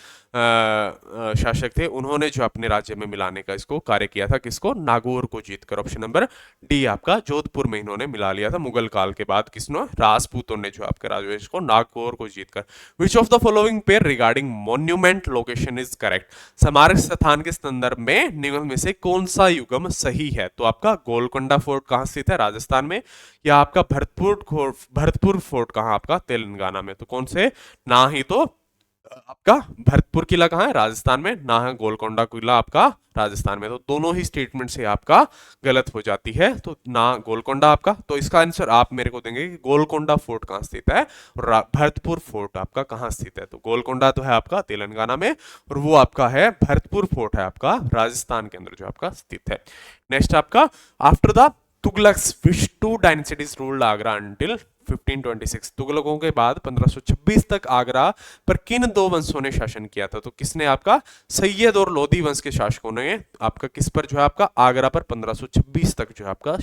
शासक थे, उन्होंने जो अपने राज्य में मिलाने का इसको कार्य किया था। किसको? नागौर को जीतकर। ऑप्शन नंबर डी आपका। जोधपुर में इन्होंने मिला लिया था मुगल काल के बाद। किसने? राजपूतों ने जो आपके राजवंश को नागौर को जीतकर। विच of the following pair regarding monument location is correct? स्मारक स्थान के संदर्भ में निम्न में से कौन सा युग्म सही है? तो आपका गोलकोंडा फोर्ट कहां स्थित है? राजस्थान में। या आपका भरतपुर फोर्ट कहां? आपका तेलंगाना में। तो कौन से? ना ही तो आपका भरतपुर किला कहां है? राजस्थान में। ना है गोलकोंडा किला आपका राजस्थान में। तो दोनों ही स्टेटमेंट से आपका गलत हो जाती है। तो ना गोलकोंडा आपका। तो इसका आंसर आप मेरे को देंगे कि गोलकोंडा फोर्ट कहां स्थित है और भरतपुर फोर्ट आपका कहां स्थित है? तो गोलकोंडा तो है आपका तेलंगाना में और वो आपका है भरतपुर फोर्ट है आपका राजस्थान के अंदर जो आपका स्थित है। नेक्स्ट आपका, after the Tughlaqs which two dynasties ruled Agra until 1526? तुगलकों के बाद 1526 तक आगरा पर किन दो वंशों ने शासन किया था? तो किसने? आपका सैयद और लोधी वंश के शासकों ने आपका किस पर जो है आपका आगरा पर 1526 तक जो है आपका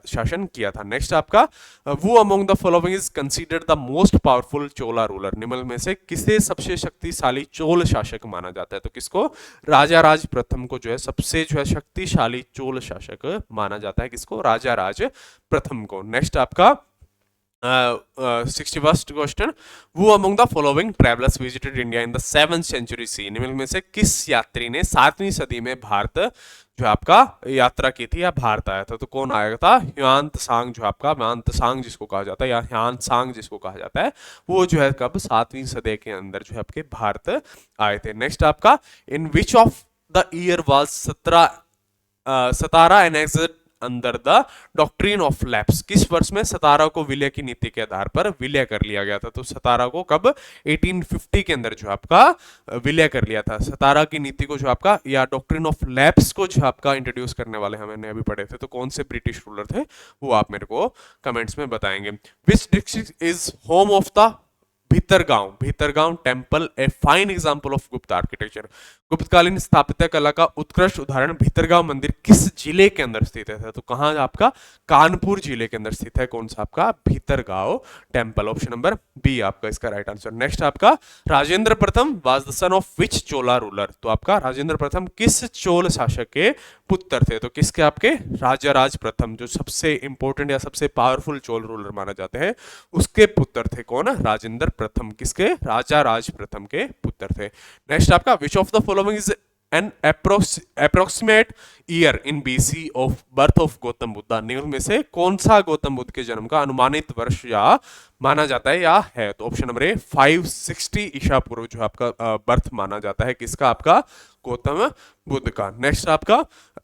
शासन किया था। नेक्स्ट आपका, वो among the following is considered the most powerful Chola ruler? निम्न में से किसे सबसे शक्तिशाली चोल शासक माना जाता है? तो किसको? राजा राज प्रथम को जो है सबसे जो है शक्तिशाली चोल शासक माना जाता है। किसको? राजा राज प्रथम को। नेक्स्ट आपका 61st question, who among the following travellers visited India in the 7th century C? निम्न में से किस यात्री ने 7वीं सदी में भारत जो आपका यात्रा की थी या भारत आया था? तो कौन आया था? ह्युआन त्सांग जो आपका ह्युआन त्सांग जिसको कहा जाता है या ह्युआन त्सांग जिसको कहा जाता है, वो जो है कब? 7वीं सदी के अंदर जो है आपके भारत आए थे। नेक्स्ट आपका, in which of the year was Satara annexed under the doctrine of lapse? किस वर्ष में सतारा को विलय की नीति के आधार पर विलय कर लिया गया था? तो सतारा को कब? 1850 के अंदर जो आपका विलय कर लिया था। सतारा की नीति को जो आपका या डॉक्ट्रिन ऑफ लैप्स को जो आपका इंट्रोड्यूस करने वाले हमने अभी पढ़े थे, तो कौन से ब्रिटिश रूलर थे वो आप मेरे को कमेंट्स में बताएंगे। Which district is home of the Bhitargaon temple a fine example of गुप्त आर्किटेक्चर? गुप्तकालीन स्थापत्य कला का उत्कृष्ट उदाहरण भीतरगांव मंदिर किस जिले के अंदर स्थित है? तो कहां? आपका कानपुर जिले के अंदर स्थित है। कौन सा? आपका Bhitargaon temple. Option number B आपका इसका राइट आंसर। नेक्स्ट आपका, राजेंद्र प्रथम was the son of which Chola ruler? तो आपका राजेंद्र प्रथम किस चोल शासक के पुत्र थे? तो किसके? आपके राजा राज प्रथम, जो सबसे इंपॉर्टेंट या सबसे पावरफुल चोल रूलर माना जाते हैं, उसके पुत्र थे। कौन? राजेंद्र प्रथम। किसके? राजा राज प्रथम के पुत्र थे। नेक्स्ट आपका, which of the following is an approximate year in BC of birth of Gautam Buddha? निम्न में से कौन सा गौतम बुद्ध के जन्म का अनुमानित वर्ष या माना जाता है या है? तो ऑप्शन नंबर ए 560 ईसा पूर्व जो आपका बर्थ माना जाता है। किसका? आपका गौतम बुद्ध का। नेक्स्ट आपका,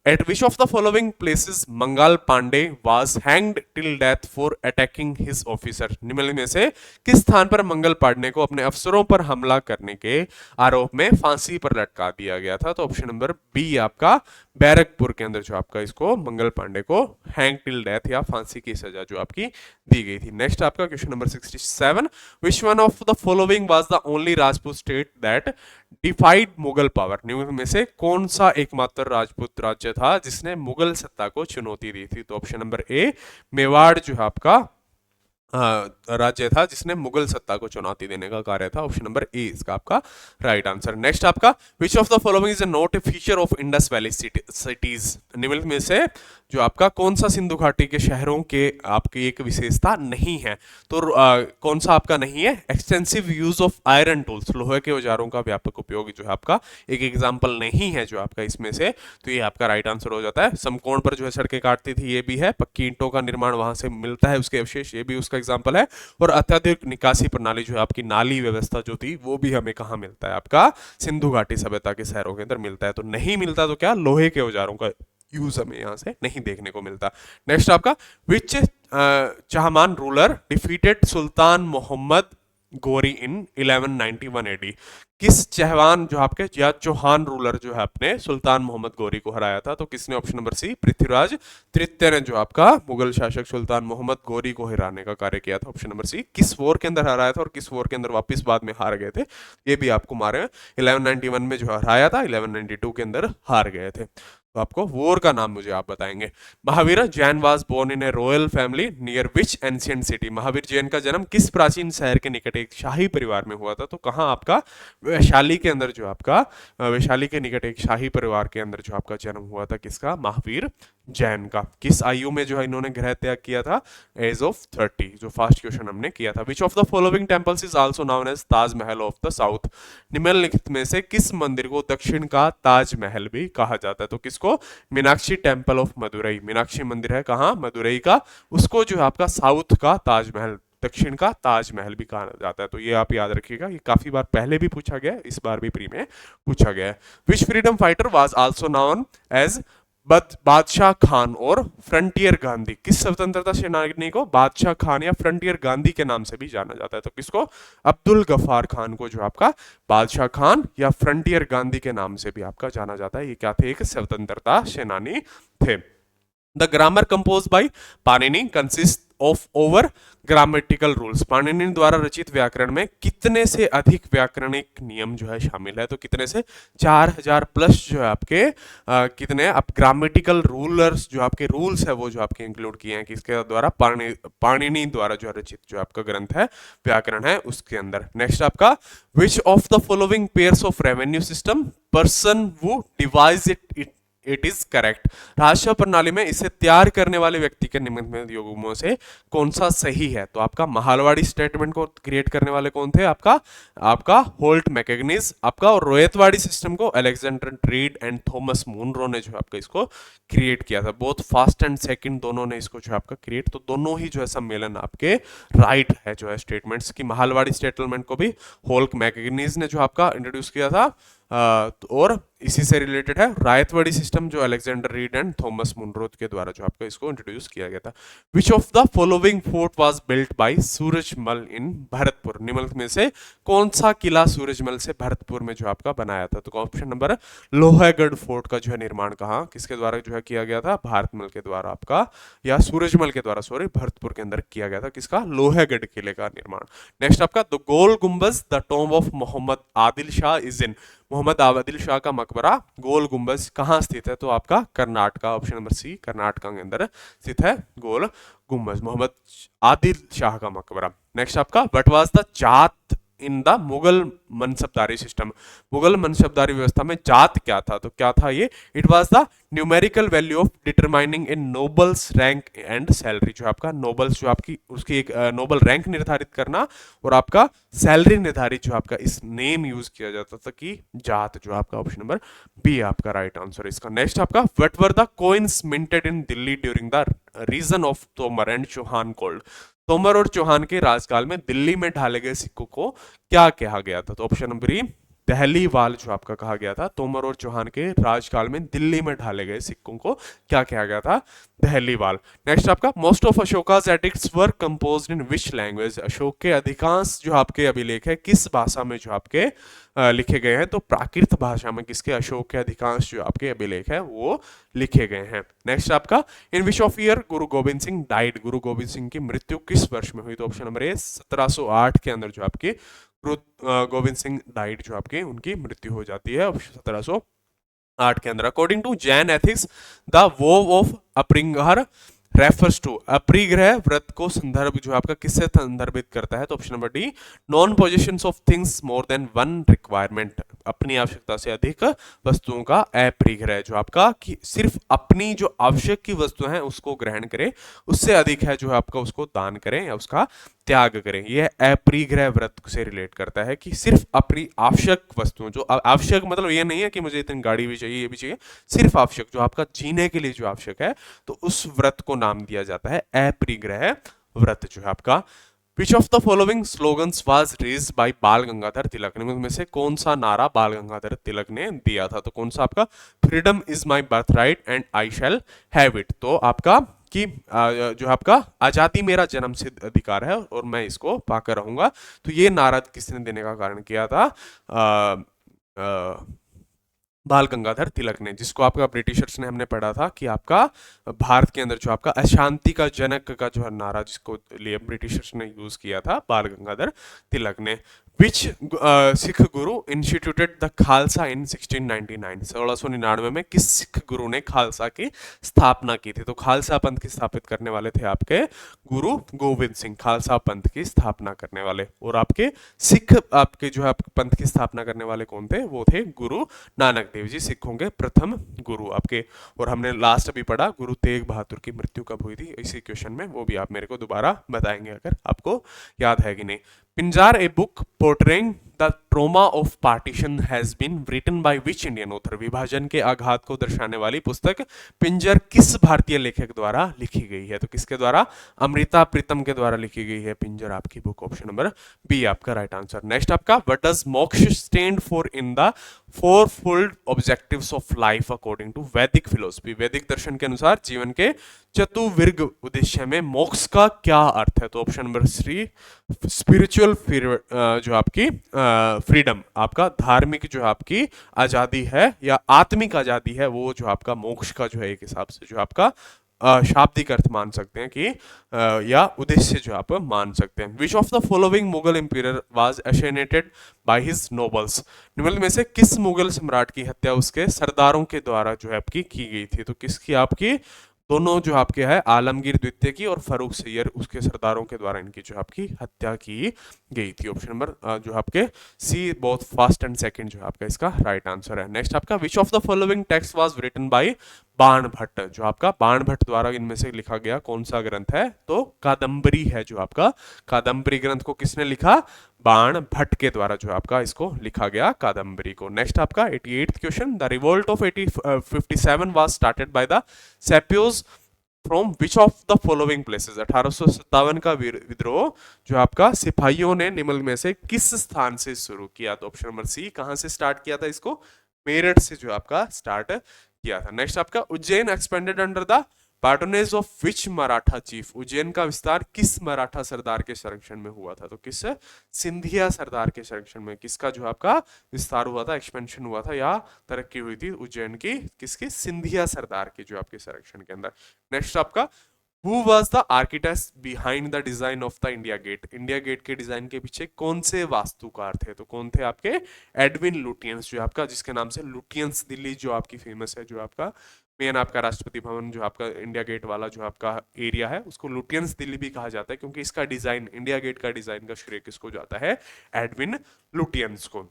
at which of the following places Mangal Pandey was hanged till death for attacking his officer? निम्न में से किस स्थान पर मंगल पांडे को अपने अफसरों पर हमला करने के आरोप में फांसी पर लटका दिया गया था? तो ऑप्शन नंबर बी आपका बैरकपुर के अंदर जो आपका इसको मंगल पांडे को हैंग टिल डेथ या फांसी की सजा जो आपकी दी गई थी। नेक्स्ट आपका question number 67, which one of the following was the only Rajput state that डिफाइड Mughal power? निम्न में से कौन सा एकमात्र राजपूत राज्य था जिसने मुगल सत्ता को चुनौती दी थी? तो ऑप्शन नंबर ए मेवाड़ जो है आपका राज्य था जिसने मुगल सत्ता को चुनौती देने का कार्य था। ऑप्शन नंबर ए इसका आपका राइट आंसर। नेक्स्ट आपका which of the following is not a feature of Indus valley cities, निम्नलिखित में से जो आपका कौन सा सिंधु घाटी के शहरों के आपकी एक विशेषता नहीं है, तो कौन सा आपका नहीं है, extensive use of iron tools, लोहे के औजारों का व्यापक उपयोग जो है आपका एक एग्जाम्पल नहीं है जो आपका इसमें से, तो ये आपका राइट आंसर हो जाता है। समकोण पर जो है सड़कें काटती थी, ये भी है। पक्की ईंटों का निर्माण वहां से मिलता है, उसके अवशेष, ये भी उसका एग्जाम्पल है। और अत्यधिक निकासी प्रणाली जो है आपकी नाली व्यवस्था जो थी, वो भी हमें कहाँ मिलता है, आपका सिंधु घाटी सभ्यता के शहरों के अंदर मिलता है। तो नहीं मिलता तो क्या, लोहे के औजारों का यूज हमें यहां से नहीं देखने को मिलता। नेक्स्ट आपका विच चाहमान रूलर डिफीटेड सुल्तान मोहम्मद गोरी इन 1191 एडी, किस चहवान जो आपके या चौहान रूलर जो है अपने सुल्तान मोहम्मद गोरी को हराया था, तो किसने, ऑप्शन नंबर सी पृथ्वीराज तृतीय ने जो आपका मुगल शासक सुल्तान मोहम्मद गोरी को हराने का कार्य किया था। ऑप्शन नंबर सी, किस वॉर के अंदर हराया था और किस वॉर के अंदर वापस बाद में हार गए थे, ये भी आपको मारे। 1191 में जो हराया था, 1192 के अंदर हार गए थे। तो आपको वॉर का नाम मुझे आप बताएंगे। Mahavir Jain was born in a royal family near which ancient city, Mahavir Jain का जन्म किस प्राचीन शहर के निकट एक शाही परिवार में हुआ था, तो कहाँ आपका वैशाली के अंदर जो आपका वैशाली के निकट एक शाही परिवार के अंदर जो आपका जन्म हुआ था, किसका, महावीर जैन का। किस आयु में जो है इन्होंने गृह त्याग किया था, एज ऑफ 30, जो फर्स्ट क्वेश्चन हमने किया था। Which of the following temples is also known as Taj Mahal of the south, निम्नलिखित में से किस मंदिर को दक्षिण का ताजमहल भी कहा जाता है, तो किसको, मीनाक्षी टेम्पल ऑफ मदुरई, मीनाक्षी मंदिर है कहाँ, मदुरई का, उसको जो है आपका साउथ का ताजमहल, दक्षिण का ताजमहल भी कहा जाता है। तो ये आप याद रखिएगा, ये काफी बार पहले भी पूछा गया है, इस बार भी प्री में पूछा गया है। Which freedom fighter was also known as Badshah Khan और फ्रंटियर गांधी, किस स्वतंत्रता सेनानी को बादशाह खान या फ्रंटियर गांधी के नाम से भी जाना जाता है, तो किसको, अब्दुल गफार खान को जो आपका बादशाह खान या फ्रंटियर गांधी के नाम से भी आपका जाना जाता है। ये क्या थे, एक स्वतंत्रता सेनानी थे। The grammar compose bye Panini consist of over grammatical rules, Panini द्वारा रचित व्याकरण में कितने से अधिक व्याकरणिक नियम जो है शामिल है, तो कितने से, 4000 प्लस जो है आपके कितने आप ग्रामेटिकल रूलर्स जो आपके रूल्स है वो जो आपके इंक्लूड किए हैं, किसके द्वारा, पाणिनि द्वारा जो रचित जो आपका ग्रंथ है व्याकरण है उसके अंदर। नेक्स्ट आपका which of the following pairs of revenue system person वो डिवाइज इट इज करेक्ट, राजस्व प्रणाली में इसे तैयार करने वाले व्यक्ति के निम्नलिखित युग्मों से कौन सा सही है, तो आपका महालवाड़ी स्टेटमेंट को क्रिएट करने वाले कौन थे, आपका होल्ट मैकेगनिज, आपका और रोयतवाड़ी सिस्टम को Alexander Read and Thomas Munro ने जो आपका इसको क्रिएट किया था। बोथ फर्स्ट एंड सेकंड दोनों ने इसको जो आपका क्रिएट, तो दोनों ही जो है सम्मेलन आपके राइट है जो है स्टेटमेंट्स की। महालवाड़ी स्टेटमेंट को भी होल्ट मैकेगनिज ने जो आपका इंट्रोड्यूस किया था, और इसी से रिलेटेड है रायतवाड़ी सिस्टम जो Alexander Read and Thomas Munro के द्वारा जो आपको इसको इंट्रोड्यूस किया गया था। Which of the following fort was built by Surajmal in Bharatpur, निम्नलिखित में से कौन सा किला सूरजमल से भरतपुर में जो आपका बनाया था, तो ऑप्शन नंबर लोहागढ़ फोर्ट का जो है निर्माण कहाँ किसके द्वारा जो है किया गया था, भारतमल के द्वारा आपका, या सूरजमल के द्वारा सॉरी भरतपुर के अंदर किया गया था, किसका, लोहागढ़ किले का निर्माण। नेक्स्ट आपका the Gol Gumbaz the tomb of Mohammad Adil Shah is in, Mohammad Adil Shah का मकबरा गोल गुंबज कहाँ स्थित है, तो आपका Karnataka, option number C Karnataka के अंदर स्थित है गोल गुंबज, मोहम्मद आदिल शाह का मकबरा। नेक्स्ट आपका what was the zat in the Mughal mansabdari system, Mughal mansabdari व्यवस्था में जात क्या था, तो क्या था ये, it was the numerical value of determining in nobles rank and salary, जो आपका नोबल्स जो आपकी उसकी एक नोबल रैंक निर्धारित करना और आपका सैलरी निर्धारित जो आपका इस नेम यूज किया जाता था कि जात, जो आपका ऑप्शन नंबर बी आपका राइट आंसर इसका। नेक्स्ट आपका what were the coins minted in Delhi during the region of Tomar and Chauhan called, Tomar और चौहान के राजकाल में दिल्ली में ढाले गए सिक्कों को क्या कहा गया था, तो ऑप्शन नंबर ई दहलीवाल जो आपका कहा गया था। तोमर और चौहान के राजकाल में दिल्ली में ढाले गए सिक्कों को क्या कहा गया था, दहलीवाल। नेक्स्ट आपका most of Ashoka's edicts were composed in which language, Ashoka के अधिकांश जो आपके अभिलेख है किस भाषा में जो आपके लिखे गए हैं, तो प्राकृत भाषा में किसके, अशोक के अधिकांश जो आपके अभिलेख है वो लिखे गए हैं। नेक्स्ट आपका in which of year Guru Govind Singh died, गुरु गोविंद सिंह की मृत्यु किस वर्ष में हुई, तो ऑप्शन नंबर ए 1708 के अंदर जो आपकी गुरु गोविंद सिंह डाइड जो आपकी उनकी मृत्यु हो जाती है 1708 के अंदर। According to Jain ethics the vow of aparigraha refers to, अपरिग्रह व्रत को संदर्भ जो आपका किससे संदर्भित करता है? तो option number D, non possessions of things more than one requirement, अपनी आवश्यकता से अधिक वस्तुओं का अपरिग्रह, जो आपका कि सिर्फ अपनी जो आवश्यक की वस्तु है उसको ग्रहण करे, उससे अधिक है जो आपका उसको दान करें या उसका त्याग करें। यह अपरिग्रह व्रत से रिलेट करता है कि सिर्फ अपनी आवश्यक वस्तुओं, जो आवश्यक मतलब ये नहीं है कि मुझे इतनी गाड़ी भी चाहिए, ये भी चाहिए, सिर्फ आवश्यक जो आपका जीने के लिए जो आवश्यक है, तो उस व्रत को नाम दिया जाता है अपरिग्रह व्रत जो है आपका। Which of the following slogans was raised bye बाल गंगाधर तिलक, में से कौन सा नारा बाल गंगाधर तिलक ने दिया था? तो कौन सा आपका? Freedom is my birth right and I shall have it, तो आपका कि जो आपका आजादी मेरा जन्म सिद्ध अधिकार है और मैं इसको पाकर रहूंगा, तो ये नारा किसने देने का कारण किया था? बाल गंगाधर तिलक ने, जिसको आपका ब्रिटिशर्स ने हमने पढ़ा था कि आपका भारत के अंदर जो आपका अशांति का जनक का जो है नारा जिसको लिए ब्रिटिशर्स ने यूज किया था बाल गंगाधर तिलक ने। विच सिख गुरु इंस्टीट्यूटेड द खालसा इन 1699, 1699 में किस सिख गुरु ने खालसा की स्थापना की थी? तो खालसा पंथ की स्थापित करने वाले थे आपके गुरु गोविंद सिंह, खालसा पंथ की स्थापना करने वाले। और आपके सिख आपके जो है पंथ की स्थापना करने वाले कौन थे? वो थे गुरु नानक देव जी, सिखों के प्रथम गुरु आपके। और हमने लास्ट अभी पढ़ा गुरु तेग बहादुर की मृत्यु कब हुई थी इसी क्वेश्चन में, वो भी आप मेरे को दोबारा बताएंगे अगर आपको याद है कि नहीं। Pinjar, a book portraying the trauma of partition has been written by which Indian author, विभाजन के आघात को दर्शाने वाली पुस्तक पिंजर किस भारतीय लेखक द्वारा लिखी गई है? तो किसके द्वारा? अमृता प्रीतम के द्वारा लिखी गई है पिंजर आपकी बुक, ऑप्शन नंबर बी आपका राइट आंसर। नेक्स्ट आपका, what does moksha stand for in the fourfold objectives of life according to Vedic philosophy, वैदिक दर्शन के अनुसार जीवन के चतुर्विग उद्देश्य में मोक्ष का क्या अर्थ है? तो ऑप्शन नंबर सी, स्पिरिचुअल जो आपकी फ्रीडम, आपका धार्मिक जो आपकी आजादी है या आत्मिक आजादी है, वो जो आपका मोक्ष का जो है एक हिसाब से जो आपका शाब्दिक अर्थ मान सकते हैं कि या उद्देश्य जो आप मान सकते हैं। Which of the following Mughal empire was assassinated by his nobles, निम्न में से किस मुगल सम्राट की हत्या उसके सरदारों के द्वारा जो है आपकी की गई थी? तो किसकी? आपकी दोनों जो आपके है आलमगीर द्वितीय की और फरूख सैयद उसके सरदारों के द्वारा इनकी जो आपकी हत्या की गई थी। ऑप्शन नंबर जो आपके C, both first and second जो आपका इसका राइट आंसर है। नेक्स्ट आपका, which of the following text was written by Bana Bhatt, जो आपका बाण भट्ट द्वारा इनमें से लिखा गया कौन सा ग्रंथ है? तो कादम्बरी है, जो आपका कादम्बरी ग्रंथ को किसने लिखा? बाण भट्ट के द्वारा जो आपका इसको लिखा गया कादम्बरी को। नेक्स्ट आपका 88th question, the revolt of 1857 was started by the sepoys from which of the following places, 1857 का विद्रोह जो आपका सिपाहियों ने निम्न में से किस स्थान से शुरू किया? तो ऑप्शन नंबर सी, कहां से स्टार्ट किया था इसको? मेरठ से जो आपका स्टार्ट किया था। नेक्स्ट आपका, Ujjain expanded under the patronage of which Maratha chief, Ujjain का विस्तार किस मराठा सरदार के संरक्षण में हुआ था? तो किस? सिंधिया सरदार के संरक्षण में किसका जो आपका विस्तार हुआ था, एक्सपेंशन हुआ था या तरक्की हुई थी उज्जैन की? किसकी? सिंधिया सरदार के जो आपके संरक्षण के अंदर। नेक्स्ट आपका, who was the architect behind the design of the India Gate, India Gate के डिजाइन के पीछे कौन से वास्तुकार थे? तो कौन थे आपके? एडविन लुटियंस, जो आपका जिसके नाम से लुटियंस दिल्ली जो आपकी फेमस है, जो आपका मेन आपका राष्ट्रपति भवन जो आपका इंडिया गेट वाला जो आपका एरिया है उसको लुटियंस दिल्ली भी कहा जाता है, क्योंकि इसका डिजाइन, इंडिया गेट का डिजाइन का श्रेय किसको जाता है? एडविन लुटियंस को।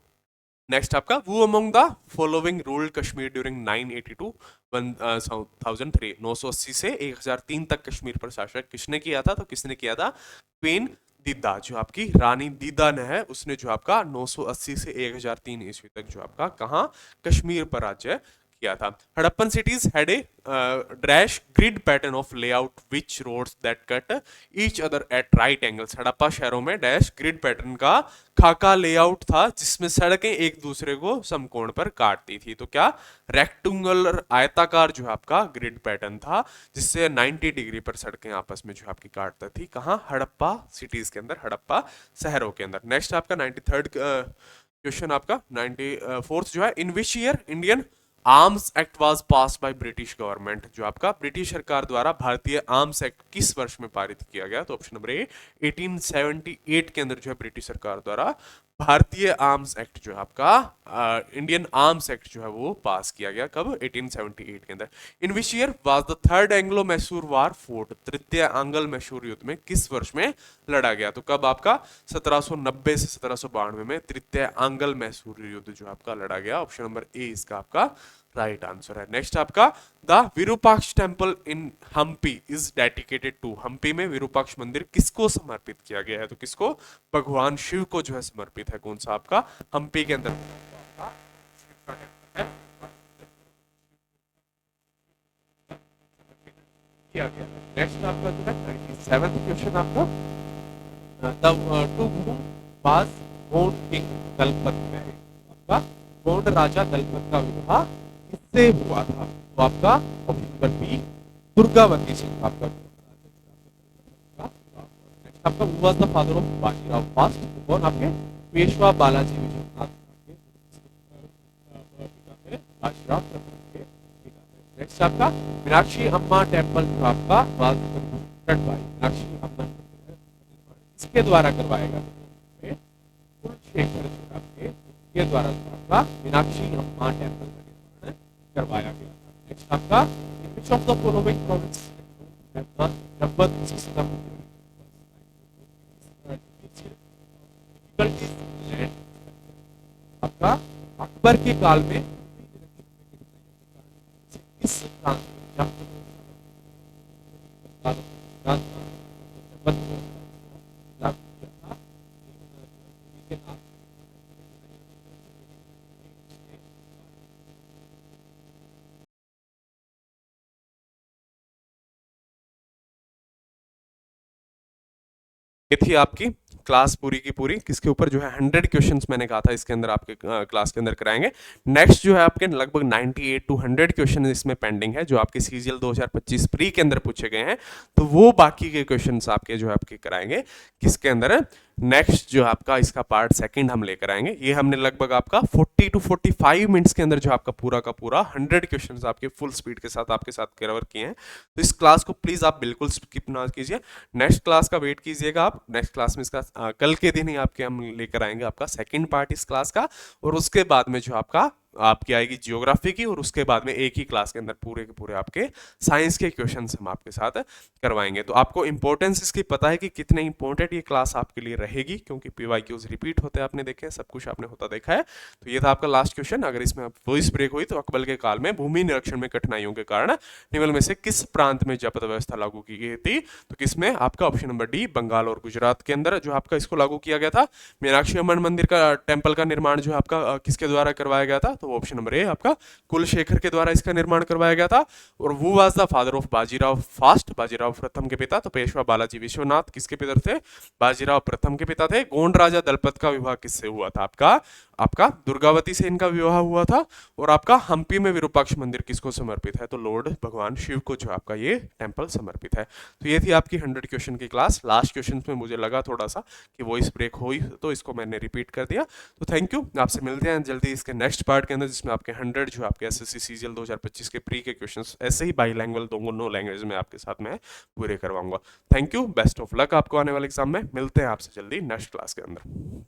नेक्स्ट आपका, who among the following ruled Kashmir during 982 1003, 980 से 1003 तक कश्मीर पर शासन किसने किया था? तो किसने किया था? क्वीन दीदा, जो आपकी रानी दीदा ने है, उसने जो आपका 980 से 1003 ईस्वी तक जो आपका कहां? कश्मीर पर राज्य किया था। Harappan cities had a dash grid pattern of layout which roads that cut each other at right angles, Harappa शहरों में डैश ग्रिड पैटर्न का खाका लेआउट था जिसमें सड़कें एक दूसरे को समकोण पर काटती थी। तो क्या? रेक्टेंगुलर, आयताकार जो आपका ग्रिड पैटर्न था जिससे 90 डिग्री पर सड़कें आपस में जो आपकी काटती थी, कहाँ? हड़प्पा सिटीज के अंदर, हड़प्पा शहरों के अंदर। नेक्स्ट आपका 93rd क्वेश्चन आपका 94th जो है, in which year Indian Arms Act was pass by British government, जो आपका ब्रिटिश सरकार द्वारा भारतीय आर्म्स एक्ट किस वर्ष में पारित किया गया? तो ऑप्शन नंबर ए 1878 के अंदर जो है ब्रिटिश सरकार द्वारा भारतीय आर्म्स एक्ट जो है आपका इंडियन आर्म्स एक्ट जो है वो पास किया गया कब 1878 के अंदर। In which year was the third Anglo Mysore war fought, तृतीय आंग्ल मैसूर युद्ध में किस वर्ष में लड़ा गया? तो कब आपका 1790 से 1792 में तृतीय आंग्ल मैसूर युद्ध जो आपका लड़ा गया। ऑप्शन नंबर ए इसका आपका राइट आंसर है। नेक्स्ट आपका the Virupaksha temple in Hampi is dedicated to, Hampi में विरूपाक्ष मंदिर किसको समर्पित किया गया है? तो किसको? भगवान शिव को जो है समर्पित है। कौन सा आपका? हम्पी के अंदर किया गया। नेक्स्ट आपका जो है 97th क्वेश्चन आपका to whom was Gond king Dalpat में, आपका गोंड राजा दलपत का विवाह किससे हुआ था? तो आपका ऑप्शन नंबर बी दुर्गावती से आपका। नेक्स्ट आपका who was the father of Bajirao first, कौन आपके? पेशवा बालाजी विश्वनाथ के पिता थे, बाजीराव प्रथम के पिता थे। नेक्स्ट आपका मीनाक्षी अम्मा टेम्पल जो आपका मीनाक्षी अम्मा इसके द्वारा करवाया गया? कुलशेखर जो आपके के द्वारा आपका मीनाक्षी अम्मा टेम्पल का निर्माण करवाया गया। नेक्स्ट आपका which of the following province number system आपका अकबर के काल में किस प्रांत ये थी आपकी क्लास पूरी की पूरी, किसके ऊपर जो है 100 क्वेश्चंस मैंने कहा था इसके अंदर आपके क्लास के अंदर कराएंगे। नेक्स्ट जो है आपके लगभग 98 टू 100 क्वेश्चन इसमें पेंडिंग है जो आपके सीजीएल 2025 प्री के अंदर पूछे गए हैं, तो वो बाकी के क्वेश्चंस आपके जो है आपके कराएंगे किसके अंदर? नेक्स्ट जो आपका इसका पार्ट सेकंड हम लेकर आएंगे। ये हमने लगभग आपका 40 टू 45 मिनट्स के अंदर जो आपका पूरा का पूरा 100 क्वेश्चंस आपके फुल स्पीड के साथ आपके साथ कवर किए हैं। तो इस क्लास को प्लीज आप बिल्कुल स्किप ना कीजिए, नेक्स्ट क्लास का वेट कीजिएगा आप। नेक्स्ट क्लास में इसका कल के दिन ही आपके हम लेकर आएंगे आपका सेकंड पार्ट इस क्लास का, और उसके बाद में जो आपकी आएगी जियोग्राफी की, और उसके बाद में एक ही क्लास के अंदर पूरे के पूरे आपके साइंस के क्वेश्चंस हम आपके साथ करवाएंगे। तो आपको इंपॉर्टेंस इसकी पता है कि कितने इंपॉर्टेंट ये क्लास आपके लिए रहेगी, क्योंकि पीवाईक्यूज रिपीट होते हैं, आपने देखे सब कुछ आपने होता देखा है। तो ये था आपका लास्ट क्वेश्चन। अगर इसमें वॉइस ब्रेक हुई तो अकबर के काल में भूमि निरीक्षण में कठिनाइयों के कारण निम्न में से किस प्रांत में जब्त व्यवस्था लागू की गई थी? तो किसमें? आपका ऑप्शन नंबर डी बंगाल और गुजरात के अंदर जो आपका इसको लागू किया गया था। मीनाक्षी अम्मन मंदिर का टेम्पल का निर्माण जो आपका किसके द्वारा करवाया गया था? तो ऑप्शन नंबर ए आपका कुलशेखर के द्वारा इसका निर्माण करवाया गया था। और वो was the father of Bajirao first, Bajirao प्रथम के पिता। तो पेशवा बालाजी विश्वनाथ किसके पिता थे? बाजीराव प्रथम के पिता थे। गोंड राजा दलपत का विवाह किससे हुआ था? आपका दुर्गावती से इनका विवाह हुआ था। और आपका हम्पी में विरूपाक्ष मंदिर किसको समर्पित है? तो लॉर्ड भगवान शिव को जो आपका ये टेम्पल समर्पित है। तो ये थी आपकी 100 क्वेश्चन की क्लास। लास्ट क्वेश्चन में मुझे लगा थोड़ा सा कि वॉइस ब्रेक हुई, तो इसको मैंने रिपीट कर दिया। तो थैंक यू, आपसे मिलते हैं जल्दी इसके नेक्स्ट पार्ट के अंदर, जिसमें आपके 100 जो आपके एसएससी सीजीएल 2025 के प्री के क्वेश्चंस ऐसे ही बाईलैंग्वेज दोनों लैंग्वेज में आपके साथ में पूरे करवाऊंगा। Thank you, best of luck आपको आने वाले एग्जाम में। मिलते हैं आपसे जल्दी नेक्स्ट क्लास के अंदर।